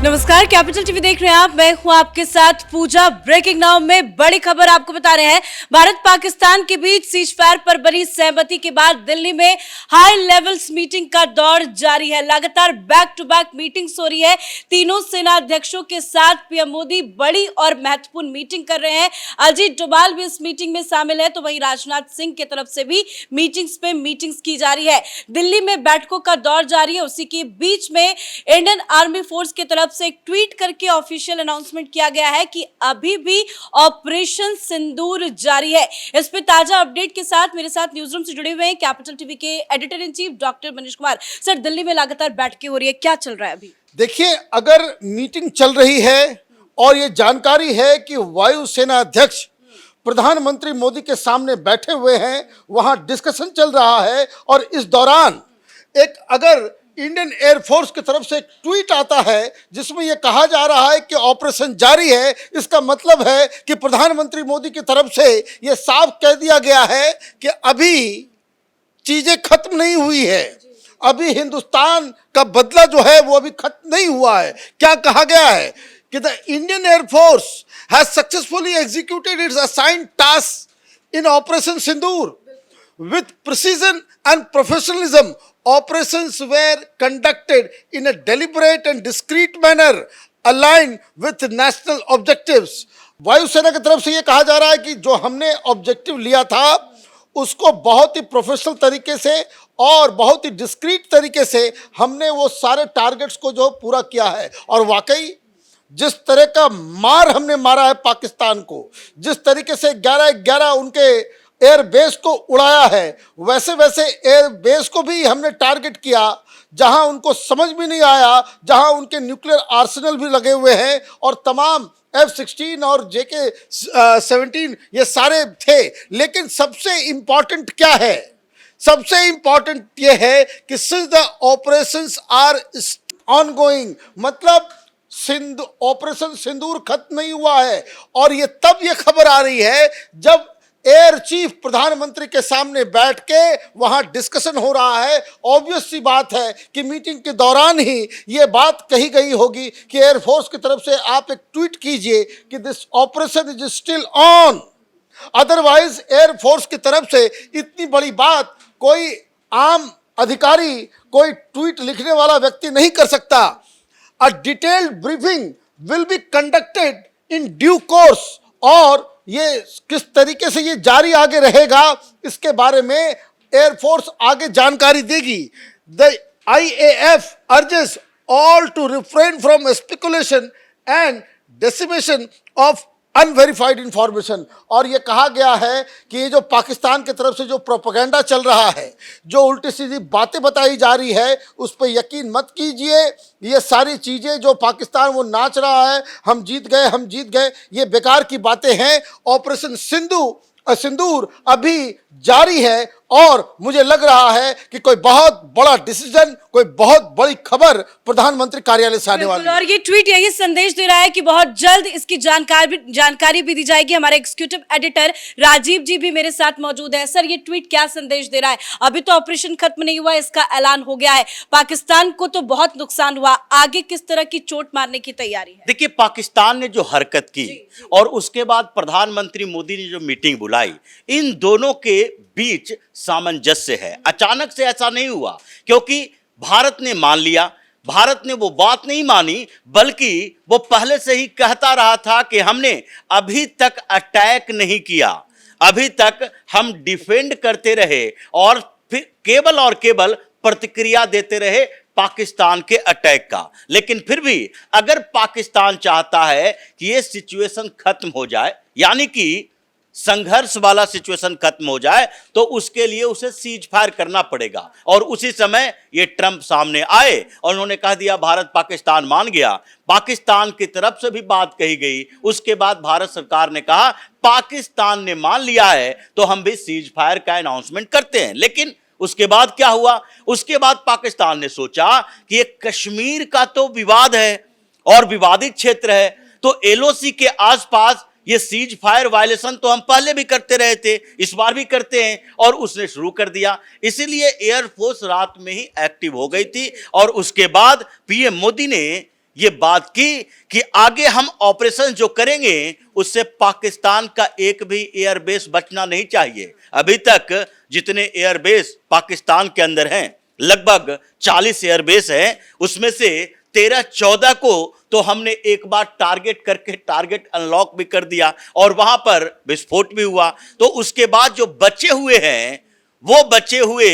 नमस्कार, capital TV देख रहे हैं आप। मैं हूं आपके साथ पूजा। ब्रेकिंग नाउ में बड़ी खबर आपको बता रहे हैं। भारत पाकिस्तान के बीच सीज फायर पर बनी सहमति के बाद दिल्ली में हाई लेवल्स मीटिंग का दौर जारी है। लगातार बैक टू बैक मीटिंग्स हो रही है। तीनों सेना अध्यक्षों के साथ पीएम मोदी बड़ी और महत्वपूर्ण मीटिंग कर रहे हैं। अजीत डोभाल भी इस मीटिंग में शामिल है, तो वहीं राजनाथ सिंह की तरफ से भी मीटिंग्स की जा रही है। दिल्ली में बैठकों का दौर जारी है। उसी के बीच में इंडियन आर्मी फोर्स की तरफ से एक ट्वीट करके ऑफिशियल अनाउंसमेंट किया गया है कि अभी भी ऑपरेशन सिंदूर जारी है। इस पे ताजा अपडेट के साथ मेरे साथ न्यूज रूम से जुड़े हुए हैं कैपिटल टीवी के editor in chief doctor Manish Kumar. Sir, Delhi में लगातार बैठकें हो रही है, क्या चल रहा है अभी? देखिए, अगर मीटिंग चल रही है और ये जानकारी है कि वायुसेना अध्यक्ष प्रधानमंत्री मोदी के सामने बैठे हुए हैं, वहां डिस्कशन चल रहा है, और इस दौरान अगर इंडियन एयरफोर्स की तरफ से एक ट्वीट आता है जिसमें यह कहा जा रहा है कि ऑपरेशन जारी है, इसका मतलब है कि प्रधानमंत्री मोदी की तरफ से यह साफ कह दिया गया है कि अभी चीजें खत्म नहीं हुई है, अभी हिंदुस्तान का बदला जो है वो अभी खत्म नहीं हुआ है। क्या कहा गया है कि the Indian air force has successfully executed it's assigned task in operation Sindoor with precision and professionalism. Operations were conducted in a deliberate and discreet manner aligned with national objectives. वायुसेना की तरफ से यह कहा जा रहा है कि जो हमने ऑब्जेक्टिव लिया था उसको बहुत ही प्रोफेशनल तरीके से और बहुत ही डिस्क्रीट तरीके से हमने वो सारे टारगेट्स को जो पूरा किया है। और वाकई जिस तरह का मार हमने मारा है पाकिस्तान को, जिस तरीके से 11-11 उनके एयर बेस को उड़ाया है, वैसे वैसे एयर बेस को भी हमने टारगेट किया जहां उनको समझ भी नहीं आया, जहां उनके न्यूक्लियर आर्सेनल भी लगे हुए हैं और तमाम F-16 और JK-17 ये सारे थे। लेकिन सबसे इंपॉर्टेंट क्या है? सबसे इंपॉर्टेंट ये है कि since the operations are ongoing, मतलब ऑपरेशन सिंदूर खत्म नहीं हुआ है। और ये तब ये खबर आ रही है जब एयर चीफ प्रधानमंत्री के सामने बैठ के वहां डिस्कशन हो रहा है। ऑब्वियस सी बात है कि मीटिंग के दौरान ही ये बात कही गई होगी कि एयरफोर्स की तरफ से आप एक ट्वीट कीजिए कि this operation is still on. Otherwise air force की तरफ से इतनी बड़ी बात कोई आम अधिकारी, कोई ट्वीट लिखने वाला व्यक्ति नहीं कर सकता। A detailed briefing will be conducted in due course, और ये किस तरीके से ये जारी आगे रहेगा इसके बारे में एयरफोर्स आगे जानकारी देगी। The IAF urges all to refrain from speculation and dissemination of unverified information. और ये कहा गया है कि ये जो पाकिस्तान की तरफ से जो प्रोपेगेंडा चल रहा है, जो उल्टी सीधी बातें बताई जा रही है, उस पर यकीन मत कीजिए। ये सारी चीज़ें जो पाकिस्तान वो नाच रहा है, हम जीत गए, ये बेकार की बातें हैं। ऑपरेशन सिंदूर अभी जारी है और मुझे लग रहा है कि कोई बहुत बड़ा डिसीजन, कोई बहुत बड़ी खबर प्रधानमंत्री कार्यालय से आने वाली है। और ये ट्वीट यही संदेश दे रहा है कि बहुत जल्द इसकी जानकारी भी दी जाएगी। हमारे एग्जीक्यूटिव एडिटर राजीव जी भी मेरे साथ मौजूद है। सर, ये ट्वीट क्या संदेश दे रहा है? अभी तो ऑपरेशन खत्म नहीं हुआ, इसका ऐलान हो गया है। पाकिस्तान को तो बहुत नुकसान हुआ, आगे किस तरह की चोट मारने की तैयारी है? देखिए, पाकिस्तान ने जो हरकत की और उसके बाद प्रधानमंत्री मोदी ने जो मीटिंग बुलाई, इन दोनों के बीच सामंजस्य है। अचानक से ऐसा नहीं हुआ, क्योंकि भारत ने मान लिया। भारत ने वो बात नहीं मानी, बल्कि वो पहले से ही कहता रहा था कि हमने अभी तक अटैक नहीं किया, अभी तक हम डिफेंड करते रहे और फिर केवल प्रतिक्रिया देते रहे पाकिस्तान के अटैक का। लेकिन फिर भी अगर पाकिस्तान चाहता है कि ये सिचुएशन खत्म हो जाए, यानी कि संघर्ष वाला सिचुएशन खत्म हो जाए, तो उसके लिए उसे सीज फायर करना पड़ेगा। और उसी समय ये ट्रंप सामने आए और उन्होंने कह दिया भारत पाकिस्तान मान गया। पाकिस्तान की तरफ से भी बात कही गई। उसके बाद भारत सरकार ने कहा पाकिस्तान ने मान लिया है तो हम भी सीज फायर का अनाउंसमेंट करते हैं। लेकिन उसके बाद क्या हुआ? उसके बाद पाकिस्तान ने सोचा कि ये कश्मीर का तो विवाद है और विवादित क्षेत्र है, तो LOC के आसपास ये सीज फायर वायलेशन तो हम पहले भी करते रहे थे, इस बार भी करते हैं, और उसने शुरू कर दिया। इसीलिए एयरफोर्स रात में ही एक्टिव हो गई थी और उसके बाद पीएम मोदी ने ये बात की कि आगे हम ऑपरेशन जो करेंगे उससे पाकिस्तान का एक भी एयरबेस बचना नहीं चाहिए। अभी तक जितने एयरबेस पाकिस्तान के अंदर हैं लगभग 40 एयरबेस हैं, उसमें से 13-14 को तो हमने एक बार टारगेट करके टारगेट अनलॉक भी कर दिया और वहां पर विस्फोट भी हुआ। तो उसके बाद जो बचे हुए हैं वो बचे हुए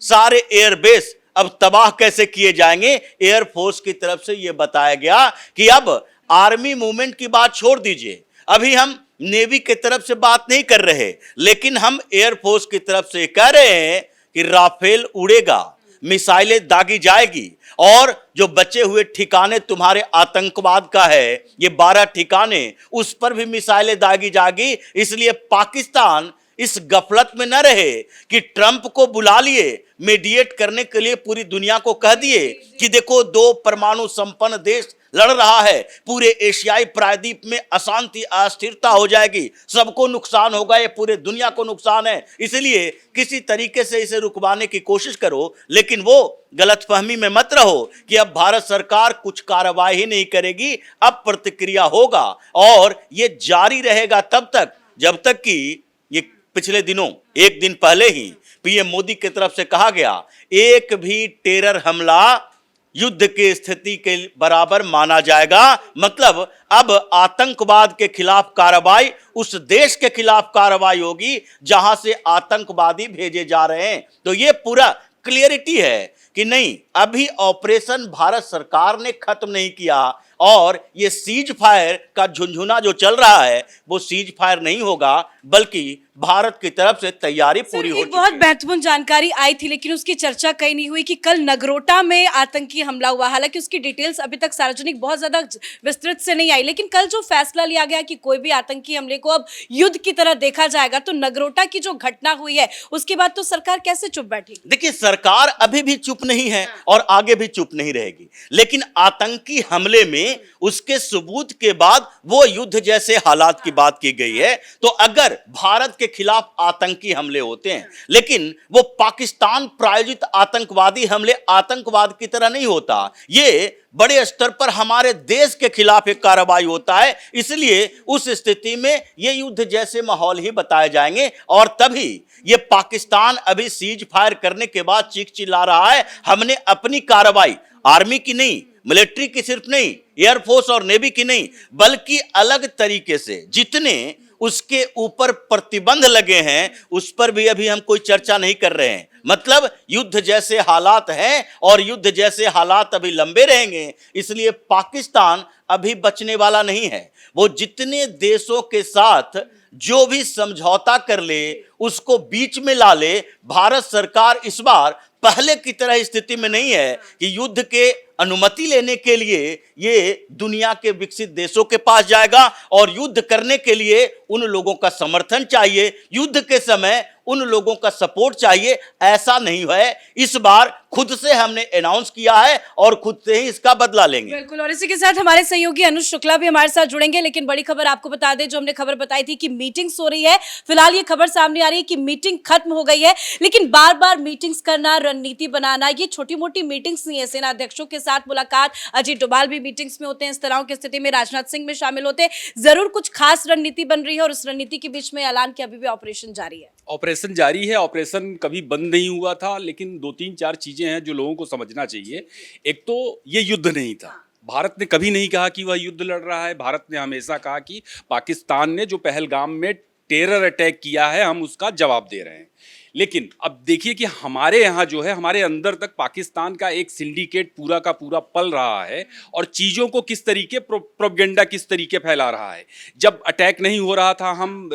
सारे एयरबेस अब तबाह कैसे किए जाएंगे। एयरफोर्स की तरफ से यह बताया गया कि अब आर्मी मूवमेंट की बात छोड़ दीजिए, अभी हम नेवी की तरफ से बात नहीं कर रहे, लेकिन हम एयरफोर्स की तरफ से कह रहे हैं कि राफेल उड़ेगा, मिसाइलें दागी जाएगी और जो बचे हुए ठिकाने तुम्हारे आतंकवाद का है, ये 12 ठिकाने, उस पर भी मिसाइलें दागी जाएगी। इसलिए पाकिस्तान इस गफलत में न रहे कि ट्रंप को बुला लिए, मीडिएट करने के लिए पूरी दुनिया को कह दिए कि देखो 2 परमाणु संपन्न देश लड़ रहा है, पूरे एशियाई प्रायद्वीप में अशांति अस्थिरता हो जाएगी, सबको नुकसान होगा, ये पूरे दुनिया को नुकसान है, इसलिए किसी तरीके से इसे रुकवाने की कोशिश करो। लेकिन वो गलतफहमी में मत रहो कि अब भारत सरकार कुछ कार्रवाई ही नहीं करेगी, अब प्रतिक्रिया होगा और ये जारी रहेगा तब तक जब तक कि ये पिछले दिनों एक दिन पहले ही पीएम मोदी की तरफ से कहा गया एक भी टेरर हमला युद्ध की स्थिति के बराबर माना जाएगा। मतलब अब आतंकवाद के खिलाफ कार्रवाई उस देश के खिलाफ कार्रवाई होगी जहां से आतंकवादी भेजे जा रहे हैं। तो ये पूरा क्लियरिटी है कि नहीं, अभी ऑपरेशन भारत सरकार ने खत्म नहीं किया और ये सीज फायर का झुंझुना जो चल रहा है वो सीज फायर नहीं होगा, बल्कि भारत की तरफ से तैयारी पूरी हो चुकी है। बहुत महत्वपूर्ण जानकारी आई थी, लेकिन उसकी चर्चा कहीं नहीं हुई कि कल नगरोटा में आतंकी हमला हुआ। हालांकि उसकी डिटेल्स अभी तक सार्वजनिक बहुत ज्यादा विस्तृत से नहीं आई, लेकिन कल जो फैसला लिया गया कि कोई भी आतंकी हमले को अब युद्ध की तरह देखा जाएगा, तो नगरोटा की जो घटना हुई है उसके बाद तो सरकार कैसे चुप बैठी? देखिए, सरकार अभी भी चुप नहीं है और आगे भी चुप नहीं रहेगी, लेकिन आतंकी हमले में उसके सबूत के बाद वो युद्ध जैसे हालात की बात की गई है। तो अगर भारत के खिलाफ आतंकी हमले होते हैं, लेकिन वो पाकिस्तान प्रायोजित आतंकवादी हमले आतंकवाद की तरह नहीं होता, ये बड़े स्तर पर हमारे देश के खिलाफ एक कार्रवाई होता है, इसलिए उस स्थिति में ये युद्ध जैसे माहौल ही बताए जाएंगे। और तभी ये पाकिस्तान अभी सीज फायर करने के बाद चीख चिल्ला रहा है हमने अपनी कार्रवाई आर्मी की नहीं, मिलिट्री की सिर्फ नहीं, एयरफोर्स और नेवी की नहीं, बल्कि अलग तरीके से जितने उसके ऊपर प्रतिबंध लगे हैं उस पर भी अभी हम कोई चर्चा नहीं कर रहे हैं। मतलब युद्ध जैसे हालात हैं और युद्ध जैसे हालात अभी लंबे रहेंगे, इसलिए पाकिस्तान अभी बचने वाला नहीं है। वो जितने देशों के साथ जो भी समझौता कर ले उसको बीच में ला ले। भारत सरकार इस बार पहले की तरह स्थिति में नहीं है कि युद्ध के अनुमति लेने के लिए ये दुनिया के विकसित देशों के पास जाएगा और युद्ध करने के लिए उन लोगों का समर्थन चाहिए, युद्ध के समय उन लोगों का सपोर्ट चाहिए। ऐसा नहीं है, इस बार खुद से हमने अनाउंस किया है और खुद से ही इसका बदला लेंगे। बिल्कुल, और इसी के साथ हमारे सहयोगी अनुज शुक्ला भी हमारे साथ जुड़ेंगे। लेकिन बड़ी खबर आपको बता दें, जो हमने खबर बताई थी कि मीटिंग्स हो रही है, फिलहाल ये खबर सामने आ रही है कि मीटिंग खत्म हो गई है, लेकिन बार बार मीटिंग्स करना, रणनीति बनाना, ये छोटी मोटी मीटिंग्स नहीं है। सेना अध्यक्षों के साथ मुलाकात, अजीत डोभाल भी मीटिंग्स में होते हैं, इस तरह की स्थिति में राजनाथ सिंह में शामिल होते हैं, जरूर कुछ खास रणनीति बन रही है और उस रणनीति के बीच में ऐलान कि अभी भी ऑपरेशन जारी है। ऑपरेशन जारी है, ऑपरेशन कभी बंद नहीं हुआ था, लेकिन 2-3-4 चीजें हैं जो लोगों को समझना चाहिए। एक तो ये युद्ध नहीं था, भारत ने कभी नहीं कहा कि वह युद्ध लड़ रहा है। भारत ने हमेशा कहा कि पाकिस्तान ने जो पहलगाम में टेरर अटैक किया है हम उसका जवाब दे रहे हैं। लेकिन अब देखिए कि हमारे यहाँ जो है, हमारे अंदर तक पाकिस्तान का एक सिंडिकेट पूरा का पूरा पल रहा है और चीज़ों को किस तरीके प्रोपेगेंडा किस तरीके फैला रहा है। जब अटैक नहीं हो रहा था, हम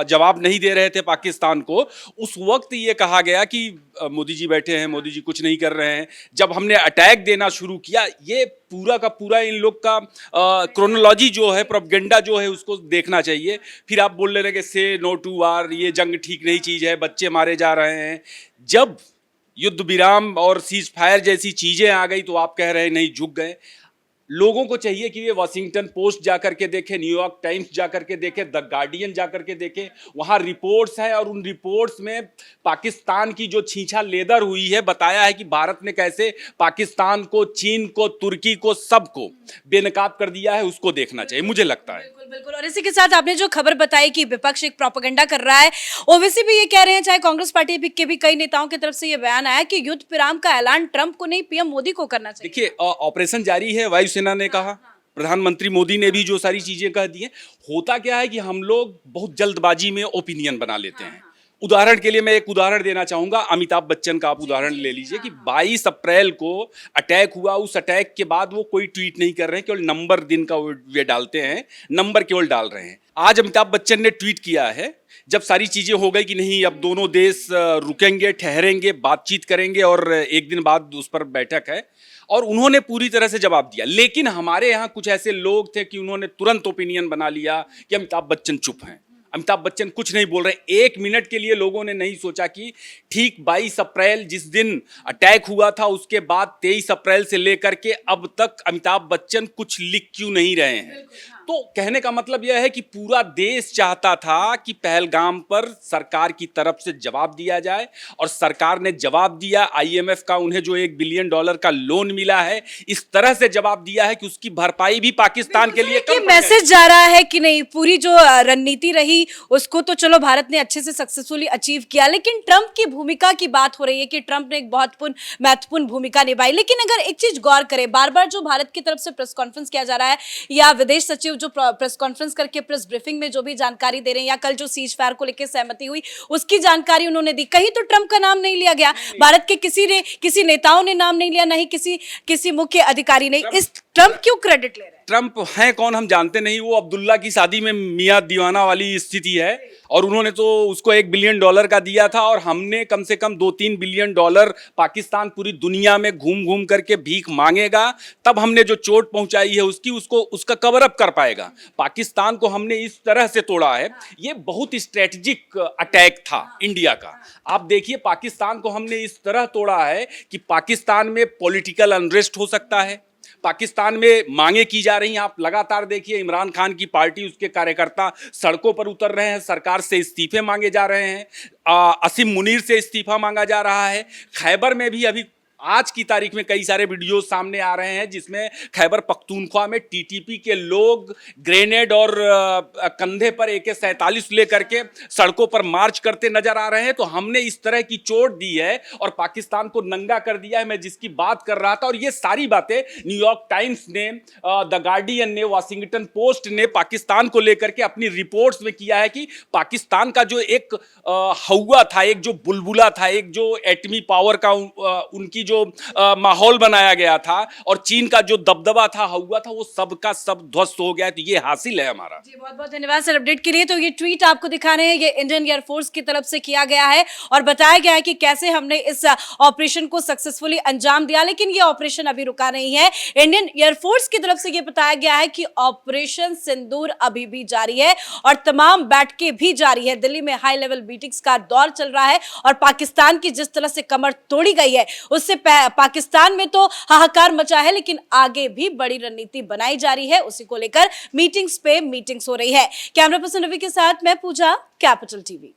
जवाब नहीं दे रहे थे पाकिस्तान को, उस वक्त ये कहा गया कि मोदी जी बैठे हैं, मोदी जी कुछ नहीं कर रहे हैं। जब हमने अटैक देना शुरू किया, ये पूरा का पूरा इन लोग का क्रोनोलॉजी जो है, प्रोपेगेंडा जो है, उसको देखना चाहिए। फिर आप बोल रहे हैं कि से नो टू वार, ये जंग ठीक नहीं चीज़ है, बच्चे मारे जा रहे हैं। जब युद्ध विराम और सीज फायर जैसी चीज़ें आ गई तो आप कह रहे हैं नहीं, झुक गए। लोगों को चाहिए कि वे वॉशिंगटन पोस्ट जाकर के देखें, न्यूयॉर्क टाइम्स जाकर के देखें, द गार्डियन जाकर के देखें। वहाँ रिपोर्ट्स हैं और उन रिपोर्ट्स में पाकिस्तान की जो छींछा लेदर हुई है, बताया है कि भारत ने कैसे पाकिस्तान को, चीन को, तुर्की को, सबको बेनकाब कर दिया है। उसको देखना चाहिए, मुझे लगता है। बिल्कुल बिल्कुल। और इसी के साथ आपने जो खबर बताई कि विपक्ष एक प्रोपेगेंडा कर रहा है, ओवैसी भी ये कह रहे हैं, चाहे कांग्रेस पार्टी के भी कई नेताओं की तरफ से ये बयान आया कि युद्ध विराम का ऐलान ट्रंप को नहीं, पीएम मोदी को करना चाहिए। देखिए, ऑपरेशन जारी है, वायुसेना ने कहा, प्रधानमंत्री मोदी ने भी जो सारी चीजें कह दी हैं। होता क्या है कि हम लोग बहुत जल्दबाजी में ओपिनियन बना लेते हैं। उदाहरण के लिए मैं एक उदाहरण देना चाहूंगा, अमिताभ बच्चन का आप उदाहरण ले लीजिए कि 22 अप्रैल को अटैक हुआ। उस अटैक के बाद वो कोई ट्वीट नहीं कर रहे हैं, केवल नंबर दिन का वे डालते हैं, नंबर केवल डाल रहे हैं। आज अमिताभ बच्चन ने ट्वीट किया है, जब सारी चीजें हो गई कि नहीं अब दोनों देश रुकेंगे, ठहरेंगे, बातचीत करेंगे और एक दिन बाद उस पर बैठक है, और उन्होंने पूरी तरह से जवाब दिया। लेकिन हमारे यहाँ कुछ ऐसे लोग थे कि उन्होंने तुरंत ओपिनियन बना लिया कि अमिताभ बच्चन चुप हैं, अमिताभ बच्चन कुछ नहीं बोल रहे। एक मिनट के लिए लोगों ने नहीं सोचा कि ठीक 22 अप्रैल जिस दिन अटैक हुआ था, उसके बाद 23 अप्रैल से लेकर के अब तक अमिताभ बच्चन कुछ लिख क्यों नहीं रहे हैं। तो कहने का मतलब यह है कि पूरा देश चाहता था कि पहलगाम पर सरकार की तरफ से जवाब दिया जाए, और सरकार ने जवाब दिया। IMF का उन्हें जो $1 बिलियन का लोन मिला है, इस तरह से जवाब दिया है कि उसकी भरपाई भी पाकिस्तान के लिए कम मैसेज जा रहा है कि नहीं, पूरी जो रणनीति रही उसको तो चलो भारत ने अच्छे से सक्सेसफुली अचीव किया, लेकिन ट्रंप की भूमिका की बात हो रही है कि ट्रंप ने एक बहुत महत्वपूर्ण भूमिका निभाई। लेकिन अगर एक चीज गौर करें, बार बार जो भारत की तरफ से प्रेस कॉन्फ्रेंस किया जा रहा है या विदेश सचिव जो प्रेस कॉन्फ्रेंस करके प्रेस ब्रीफिंग में जो भी जानकारी दे रहे हैं, या कल जो सीज फायर को लेकर सहमति हुई उसकी जानकारी उन्होंने दी, कहीं तो ट्रंप का नाम नहीं लिया गया। भारत के किसी नेताओं ने नाम नहीं लिया, नहीं किसी मुख्य अधिकारी ने। इस ट्रंप क्यों क्रेडिट ले रहे हैं? ट्रंप हैं कौन हम जानते नहीं। वो अब्दुल्ला की शादी में मियां दीवाना वाली स्थिति है, और उन्होंने तो उसको $1 बिलियन का दिया था, और हमने कम से कम $2-3 बिलियन पाकिस्तान पूरी दुनिया में घूम घूम करके भीख मांगेगा, तब हमने जो चोट पहुंचाई है उसका कवर अप कर पाएगा। पाकिस्तान को हमने इस तरह से तोड़ा है, ये बहुत स्ट्रेटेजिक अटैक था इंडिया का। आप देखिए, पाकिस्तान को हमने इस तरह तोड़ा है कि पाकिस्तान में पॉलिटिकल अनरेस्ट हो सकता है, पाकिस्तान में मांगे की जा रही हैं। आप लगातार देखिए, इमरान खान की पार्टी, उसके कार्यकर्ता सड़कों पर उतर रहे हैं, सरकार से इस्तीफे मांगे जा रहे हैं, असीम मुनीर से इस्तीफा मांगा जा रहा है। खैबर में भी अभी आज की तारीख में कई सारे वीडियोस सामने आ रहे हैं जिसमें खैबर पख्तूनख्वा में टीटीपी के लोग ग्रेनेड और कंधे पर AK-47 लेकर के सड़कों पर मार्च करते नजर आ रहे हैं। तो हमने इस तरह की चोट दी है और पाकिस्तान को नंगा कर दिया है, मैं जिसकी बात कर रहा था। और ये सारी बातें न्यूयॉर्क टाइम्स ने, द गार्डियन ने, वॉशिंगटन पोस्ट ने पाकिस्तान को लेकर के अपनी रिपोर्ट्स में किया है कि पाकिस्तान का जो एक हवा था, एक जो बुलबुला था, एक जो एटमी पावर का उनकी जो माहौल बनाया गया था और चीन का जो दबदबा था, हुआ था, वो सब का सब ध्वस्त हो गया। तो ये हासिल है हमारा। जी, बहुत बहुत धन्यवाद सर अपडेट के लिए। तो ये ट्वीट आपको दिखा रहे हैं, ये इंडियन एयरफोर्स की तरफ से किया गया है और बताया गया है कि कैसे हमने इस ऑपरेशन को सक्सेसफुली अंजाम दिया। लेकिन ये ऑपरेशन अभी रुका नहीं है। इंडियन एयरफोर्स की तरफ से ये बताया गया है कि ऑपरेशन सिंदूर अभी भी जारी है और तमाम बैठकें भी जारी है। दिल्ली में हाई लेवल मीटिंग्स का दौर चल रहा है और पाकिस्तान की जिस तरह से कमर तोड़ी गई है, उससे पाकिस्तान में तो हाहाकार मचा है, लेकिन आगे भी बड़ी रणनीति बनाई जा रही है। उसी को लेकर मीटिंग्स पे मीटिंग्स हो रही है। कैमरा पर्सन रवि के साथ मैं पूजा, कैपिटल टीवी।